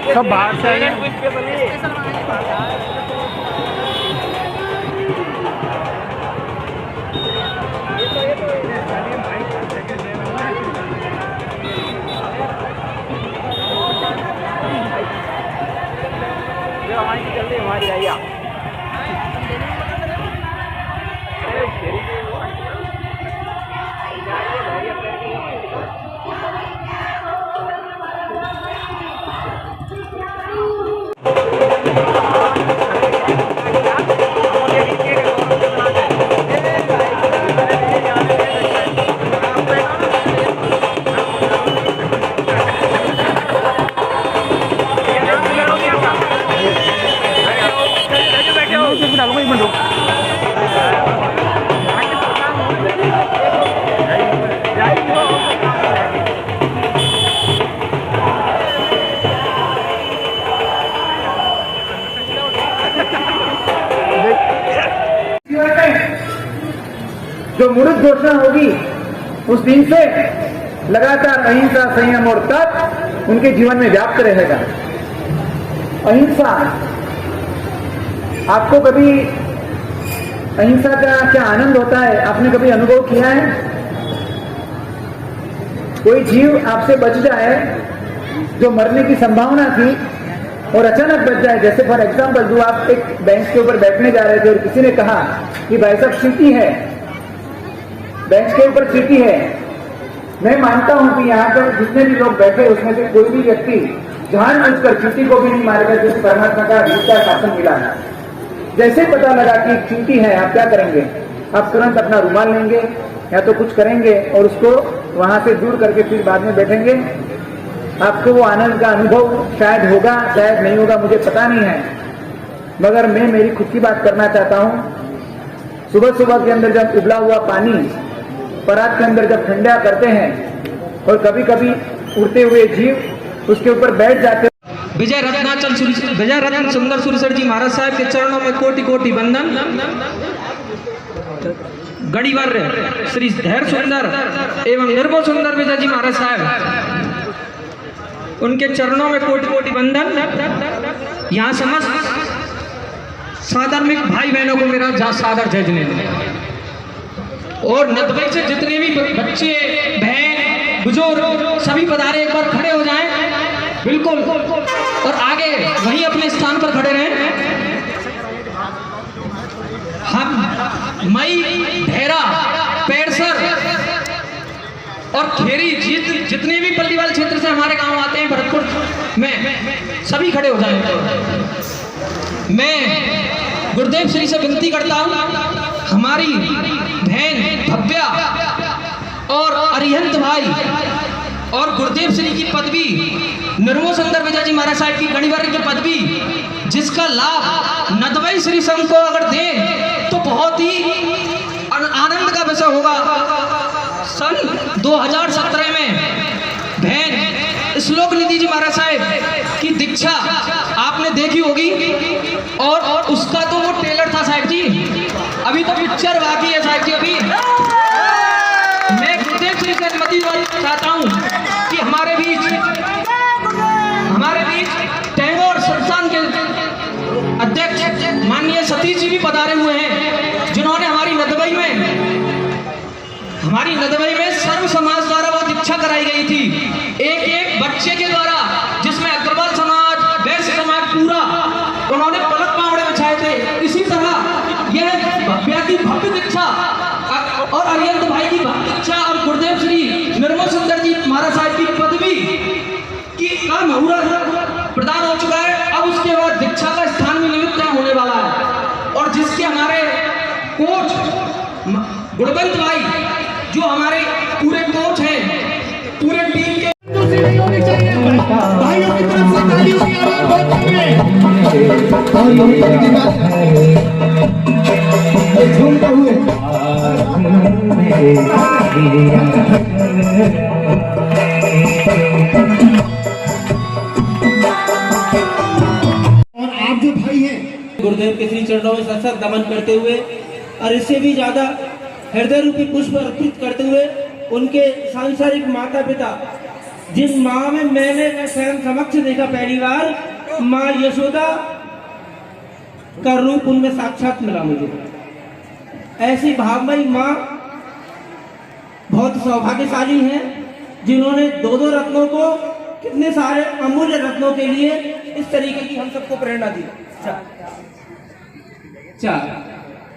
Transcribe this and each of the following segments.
सब बाहर से आए हैं। हमारी आइए जो मुड़ुत घोषणा होगी उस दिन से लगातार अहिंसा, संयम और तप उनके जीवन में व्याप्त रहेगा। अहिंसा, आपको कभी अहिंसा का क्या आनंद होता है आपने कभी अनुभव किया है? कोई जीव आपसे बच जाए जो मरने की संभावना थी और अचानक बच जाए। जैसे फॉर एग्जाम्पल जो आप एक बेंच के ऊपर बैठने जा रहे थे और किसी ने कहा कि भाई साहब चींटी है, बेंच के ऊपर चींटी है। मैं मानता हूं कि यहाँ पर जितने भी लोग बैठे उसमें से कोई भी व्यक्ति जानबूझकर चींटी को भी नहीं मारेगा जिसे परमात्मा का गीता शासन मिला है। जैसे पता लगा कि चींटी है, आप क्या करेंगे? आप तुरंत अपना रुमाल लेंगे या तो कुछ करेंगे और उसको वहां से दूर करके फिर बाद में बैठेंगे। आपको वो आनंद का अनुभव शायद होगा, शायद नहीं होगा, मुझे पता नहीं है, मगर मैं मेरी खुद की बात करना चाहता हूं। सुबह सुबह के अंदर जब उबला हुआ पानी परात के अंदर जब ठंडा करते हैं और कभी कभी उड़ते हुए जीव उसके ऊपर बैठ जाते हैं। विजय रत्न सुंदर सुरसर जी महाराज साहब के चरणों में कोटि कोटि वंदन। गणिवर्य श्री धैर्य सुंदर एवं निर्भय सुंदर विजय जी महाराज साहब, उनके चरणों में कोटि कोटि वंदन। यहाँ समस्त साधर्मिक भाई बहनों को मेरा सादर जय जिनेंद्र। और नदबई से जितने भी बच्चे, बहन, बुजुर्ग सभी पधारे, एक बार खड़े हो जाएं बिल्कुल, और आगे वहीं अपने स्थान पर खड़े रहें। हम मई, भेरा, पेड़सर और खेरी जितने भी पल्लीवाल क्षेत्र से हमारे गांव आते हैं भरतपुर में, सभी खड़े हो जाएं। मैं गुरुदेव श्री से विनती करता हूं, हमारी बहन भव्या और अरिहंत भाई और गुरुदेव श्री की पदवी, निर्मो सुंदर विजय जी महाराज साहब की गणिवर्य की पदवी, जिसका लाभ नदवई श्री संघ को अगर दें तो बहुत ही आनंद का विषय होगा। सन 2017 में बहन श्लोक निधि जी महाराज साहब की दीक्षा आपने देखी होगी, और उसका तो वो ट्रेलर था साहब जी, अभी तो पिक्चर बाकी है साहब जी। अभी मैं गुरुदेव श्री से अनुमति चाहता हूँ कि हमारे बीच टैगोर संस्थान के अध्यक्ष माननीय सतीश जी भी पधारे हुए हैं, जिन्होंने हमारी नदवई में सर्व समाज द्वारा वो दीक्षा कराई गई थी, एक एक बच्चे के द्वारा, जिसमें अग्रवाल समाज, वैश्य समाज पूरा उन्होंने पलक पावड़े बिछाए थे। इसी तरह यह भव्या की भव्य दीक्षा और अरिहंत भाई की भव्य दीक्षा और गुरुदेव श्री निर्मल सुंदर जी महाराज साहब की पदवी का मुहूर्त प्रदान हो चुका है। अब उसके बाद दीक्षा का स्थान भी निमित्त होने वाला है, और जिसके हमारे कोच गुणवंत भाई, जो हमारे पूरे कोच हैं, पूरे टीम के भाइयों की तरफ से ताली होगी। और आप जो भाई हैं गुरुदेव के श्री चरणों में सत्संग दमन करते हुए और इससे भी ज्यादा हृदय रूपी पुष्प अर्पित करते हुए उनके सांसारिक माता पिता जिन माँ में मैंने स्वयं समक्ष देखा पहली बार, माँ यशोदा का रूप उनमें साक्षात मिला मुझे। ऐसी भावमयी माँ बहुत सौभाग्यशाली हैं जिन्होंने दो दो रत्नों को, कितने सारे अमूल्य रत्नों के लिए इस तरीके की हम सबको प्रेरणा दी। चार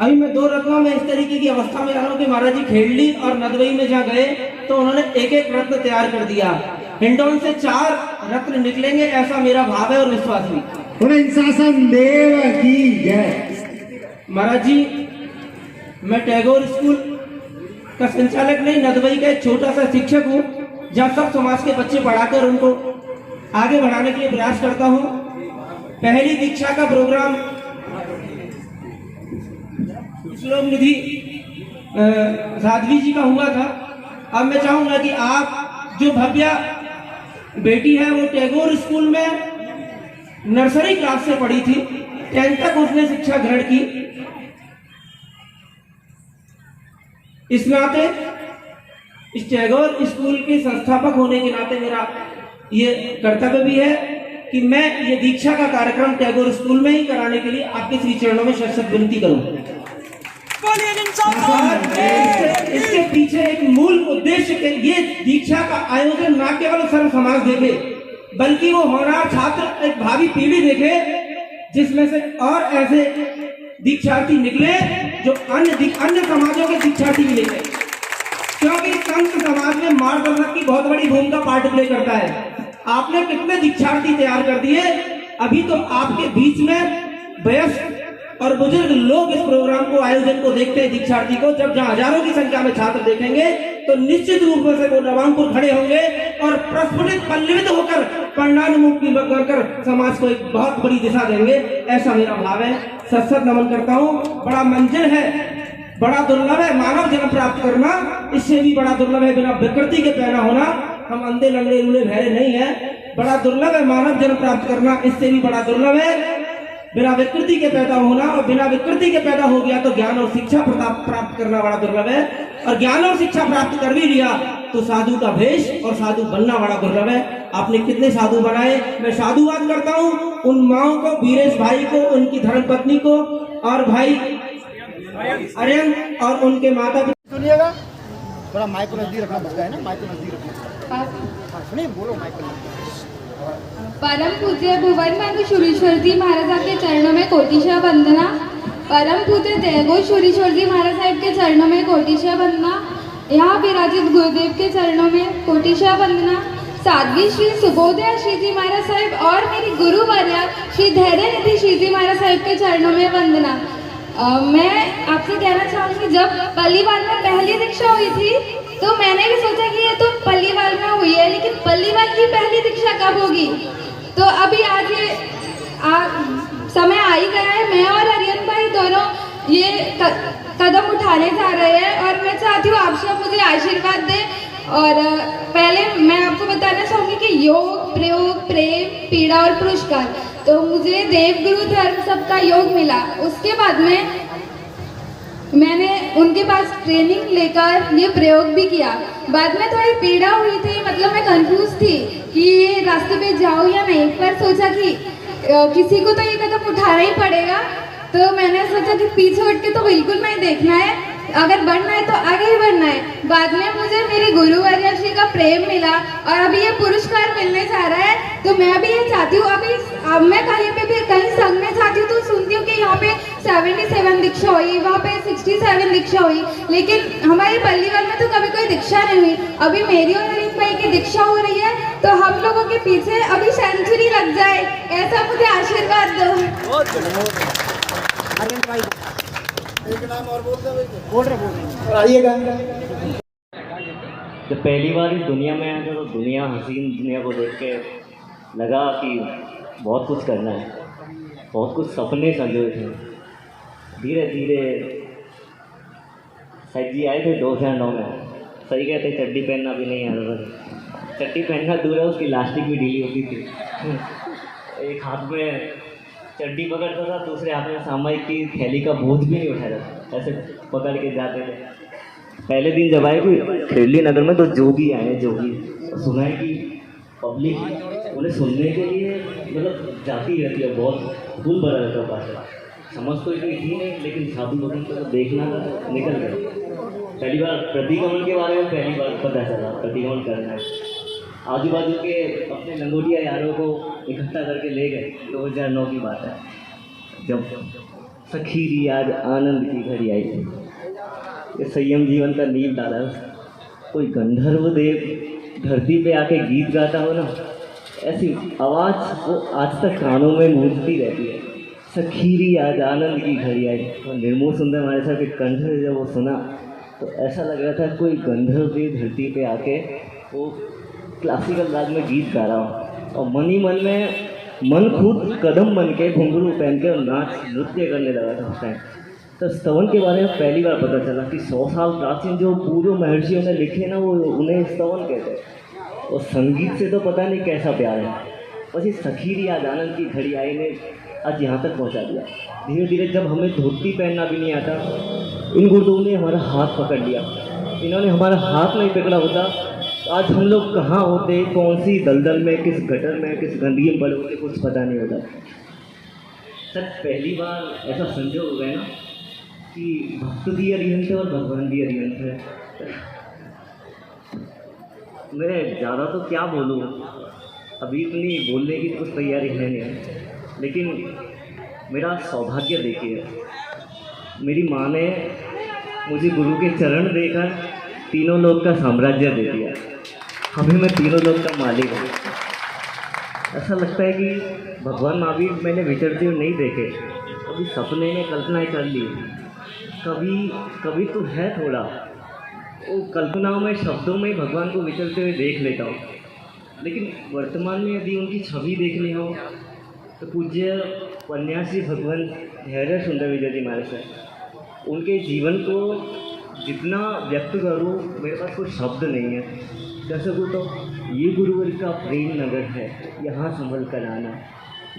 अभी मैं दो रत्नों में इस तरीके की अवस्था में रहा हूँ कि महाराज जी खेड़ली और नदवई में जहाँ गए तो उन्होंने एक एक रत्न तैयार कर दिया। हिंडौन से 4 रत्न निकलेंगे, ऐसा मेरा भाव है और विश्वास भी। देव की जय। महाराज जी, मैं टैगोर स्कूल का संचालक नहीं, नदवई का एक छोटा सा शिक्षक हूँ जहाँ सब समाज के बच्चे पढ़ाकर उनको आगे बढ़ाने के लिए प्रयास करता हूँ। पहली दीक्षा का प्रोग्राम श्लोक निधि साध्वी जी का हुआ था। अब मैं चाहूंगा कि आप, जो भव्या बेटी है वो टैगोर स्कूल में नर्सरी क्लास से पढ़ी थी, 10th तक उसने शिक्षा ग्रहण की। इस नाते इस टैगोर स्कूल के संस्थापक होने के नाते मेरा ये कर्तव्य भी है कि मैं ये दीक्षा का कार्यक्रम टैगोर स्कूल में ही कराने के लिए आपके श्री चरणों में शत विनती करूं। इसके पीछे एक मूल उद्देश्य के ये दीक्षा का आयोजन न केवल सर्व समाज देखे, बल्कि वो होनहार छात्र एक भावी पीढ़ी देखे जिसमें से और ऐसे दीक्षार्थी निकले जो अन्य समाजों के दीक्षार्थी भी निकले, क्योंकि संत समाज में मार्गदर्शक की बहुत बड़ी भूमिका पार्ट प्ले करता है। आपने कितने दीक्षार्थी तैयार कर दिए, अभी तो आपके बीच में वयस्क और बुजुर्ग लोग इस प्रोग्राम को, आयोजन को देखते हैं, दीक्षार्थी को। जब जहां हजारों की संख्या में छात्र देखेंगे तो निश्चित रूप से वो नवांकुर खड़े होंगे और प्रस्फुटित पल्लवित होकर परिणाममुखी कर समाज को एक बहुत बड़ी दिशा देंगे, ऐसा मेरा भाव है। सत नमन करता हूँ। बड़ा मंजिल है, बड़ा दुर्लभ है मानव जन्म प्राप्त करना, इससे भी बड़ा दुर्लभ है बिना विकृति के पैदा होना। हम अंधे लंगड़े लूले भैरे नहीं है, बड़ा दुर्लभ है मानव जन्म प्राप्त करना, इससे भी बड़ा दुर्लभ है बिना विकृति के पैदा होना। और बिना विकृति के पैदा हो गया तो ज्ञान और शिक्षा प्राप्त करना बड़ा दुर्लभ है, और ज्ञान और शिक्षा प्राप्त कर भी लिया तो साधु का भेष और साधु बनना बड़ा दुर्लभ है। आपने कितने साधु बनाए, मैं साधुवाद करता हूँ उन माओ को, वीरेश भाई को, उनकी धर्मपत्नी को, और भाई आर्यन और उनके माता पिता। सुनिएगा, थोड़ा माइक को नजदीक रखना पड़ता है ना, माइक को नजदीक रखना। सुनिए, बोलो माइक को। परम पूज्य भुवन बंधु शुरीश्वर जी महाराज के चरणों में कोटिशा वंदना। परम पूज्य टैगोर शुरीश्वर जी महाराज साहब के चरणों में कोटिशा वंदना। यहाँ विराजित गुरुदेव के चरणों में कोटिशा वंदना। साध्वी श्री सुबोधया श्री जी महाराज साहब और मेरी गुरु वर्या श्री धैर्य निधि श्री जी महाराज साहब के चरणों में वंदना। मैं आपसे कहना चाहूँगी, जब पल्लीवाल में पहली दीक्षा हुई थी तो मैंने भी सोचा कि ये तो पल्लीवाल में हुई है, लेकिन पल्लीवाल की पहली दीक्षा कब होगी। तो अभी आज ये समय आ ही गया है। मैं और आर्यन भाई दोनों ये कदम उठाने जा रहे हैं और मैं चाहती हूँ आप सब मुझे आशीर्वाद दें। और पहले मैं आपको बताना चाहूँगी कि योग, प्रयोग, प्रेम, पीड़ा और पुरस्कार, तो मुझे देवगुरु धर्म सबका योग मिला। उसके बाद में मैंने उनके पास ट्रेनिंग लेकर ये प्रयोग भी किया। बाद में थोड़ी पीड़ा हुई थी, मतलब मैं कंफ्यूज थी कि ये रास्ते पे जाऊँ या नहीं, पर सोचा कि किसी को तो ये कदम उठाना ही पड़ेगा। तो मैंने सोचा कि पीछे उठ के तो बिल्कुल नहीं देखना है, अगर बढ़ना है तो आगे ही बढ़ना है। बाद में मुझे मेरे गुरुवर्य श्री का प्रेम मिला और अभी ये पुरस्कार मिलने जा रहा है, तो मैं भी ये चाहती हूँ। अब मैं कहीं पे भी कहीं संघ में चाहती हूँ तो सुनती हूँ कि यहाँ पे 77 दीक्षा हुई, वहाँ पे 67 दीक्षा हुई, लेकिन हमारे पल्लीवाल में तो कभी कोई दीक्षा नहीं हुई। अभी मेरी और अरिंद भाई की दीक्षा हो रही है, तो हम लोगों के पीछे अभी सेंचुरी लग जाए, ऐसा मुझे आशीर्वाद दो। एक नाम और बोल रहे आइएगा। जब पहली बार इस दुनिया में आया था तो दुनिया, हसीन दुनिया को देख के लगा कि बहुत कुछ करना है, बहुत कुछ सपने संजोए थे। धीरे धीरे साहब जी आए थे 2009 में, सही कहते चड्डी पहनना भी नहीं आता था। चड्डी पहनना दूर है, उसकी लास्टिक भी ढीली होती थी। एक हाथ में चड्डी पकड़ता था, दूसरे हाथ में सामायिक की थैली का बोझ भी नहीं उठाता था, ऐसे पकड़ के जाते थे। पहले दिन जब आए कोई खेड़ली नगर में तो जोगी आए, जोगी सुना है कि पब्लिक उन्हें सुनने के लिए मतलब जाती रहती है, बहुत फूल भरा रहता है पास। समझ तो इतनी थी नहीं, लेकिन साधु भगवान को देखना निकल गया। पहली बार प्रतिक्रमण के बारे में पहली बार पता चला, प्रतिक्रमण करना है। आजू बाजू के अपने लंगोटिया यारों को इकट्ठा करके ले गए। 2009 की बात है, जब सखीरी आज आनंद की घड़ी आई, ये संयम जीवन का नींव डाला। कोई गंधर्व देव धरती पे आके गीत गाता हो ना, ऐसी आवाज़ वो आज तक कानों में गूंजती रहती है। सखीरी आज आनंद की घड़ी आई। और निर्मोह सुंदर हमारे साथ के कंठ से जब वो सुना तो ऐसा लग रहा था कोई गंधर्व देव धरती पे आके वो क्लासिकल राग में गीत गा रहा हो। और मन ही मन में मन खुद कदम बन के घुंघरू पहन के और नाच नृत्य करने लगा था उस टाइम। तो स्तवन के बारे में पहली बार पता चला कि 100 साल प्राचीन जो पूर्व महर्षियों ने लिखे ना, वो उन्हें स्तवन कहते हैं। और संगीत से तो पता नहीं कैसा प्यार है। बस इस सखीरी आज आनंद की घड़ी आई ने आज यहाँ तक पहुँचा दिया। धीरे धीरे जब हमें धोती पहनना भी नहीं आता, इन गुरुओं ने हमारा हाथ पकड़ लिया। इन्होंने हमारा हाथ नहीं पकड़ा होता तो आज हम लोग कहाँ होते, कौन सी दलदल में, किस गटर में, किस गंदगी में पड़े होते, कुछ पता नहीं होता। सर पहली बार ऐसा संजोग हो गया ना कि भक्त भी अरिहंत है और भगवान भी अरिहंत है। मैं ज़्यादा तो क्या बोलूँ, अभी इतनी बोलने की कुछ तैयारी है नहीं, लेकिन मेरा सौभाग्य देखिए, मेरी माँ ने मुझे गुरु के चरण देकर तीनों लोक का साम्राज्य दे दिया। अभी मैं तीनों लोक का मालिक हूँ। ऐसा लगता है कि भगवान महावीर मैंने विचरते हुए नहीं देखे, कभी सपने में कल्पनाएं कर ली, कभी तो है थोड़ा वो कल्पनाओं में, शब्दों में भगवान को विचरते हुए देख लेता हूँ। लेकिन वर्तमान में यदि उनकी छवि देखनी हो तो पूज्य उपन्यासी भगवान धैर्य सुंदर विजय जी महाराज है। उनके जीवन को जितना व्यक्त करूँ मेरे पास कोई शब्द नहीं है। जैसे को तो ये गुरुवर का प्रेम नगर है, यहाँ संभल कर आना,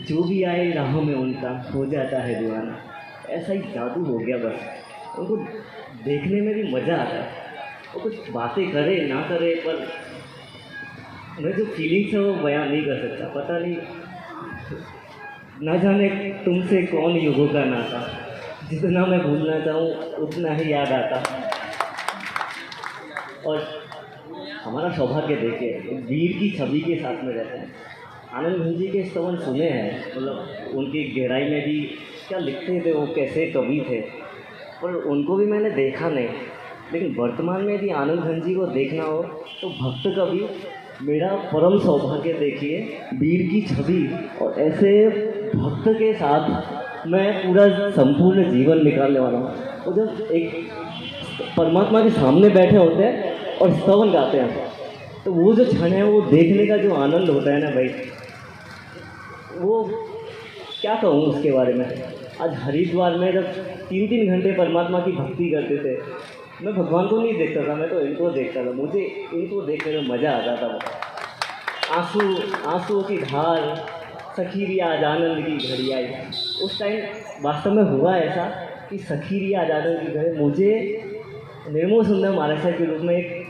जो भी आए राह में उनका हो जाता है दीवाना। ऐसा ही जादू हो गया बस। उनको देखने में भी मज़ा आता है। वो कुछ बातें करे ना करे, पर मैं जो फीलिंग्स है वो बयान नहीं कर सकता। पता नहीं, ना जाने तुमसे कौन युगों का नाता, जितना मैं भूलना चाहूँ उतना ही याद आता। और हमारा सौभाग्य देखिए, वीर की छवि के साथ में रहते हैं। आनंद घन जी के स्तवन सुने हैं, मतलब उनकी गहराई में भी क्या लिखते थे, वो कैसे कवि थे, पर उनको भी मैंने देखा नहीं। लेकिन वर्तमान में यदि आनंद घन जी को देखना हो तो भक्त कवि मेरा परम सौभाग्य देखिए, वीर की छवि। और ऐसे भक्त के साथ मैं पूरा संपूर्ण जीवन निकालने वाला हूँ। वो जब एक परमात्मा के सामने बैठे होते हैं और स्तवन गाते हैं, तो वो जो क्षण है, वो देखने का जो आनंद होता है ना भाई, वो क्या कहूँ उसके बारे में। आज हरिद्वार में जब 3-3 घंटे परमात्मा की भक्ति करते थे, मैं भगवान को नहीं देखता था, मैं तो इनको देखता था। मुझे इनको देखने में मज़ा आता था। आंसुओं की धार, सखीरी आज आनंद की घड़ी आई। उस टाइम वास्तव में हुआ ऐसा कि सखीरी आज आनंद की घड़ी मुझे निर्मोह सुंदर महाराज के रूप में एक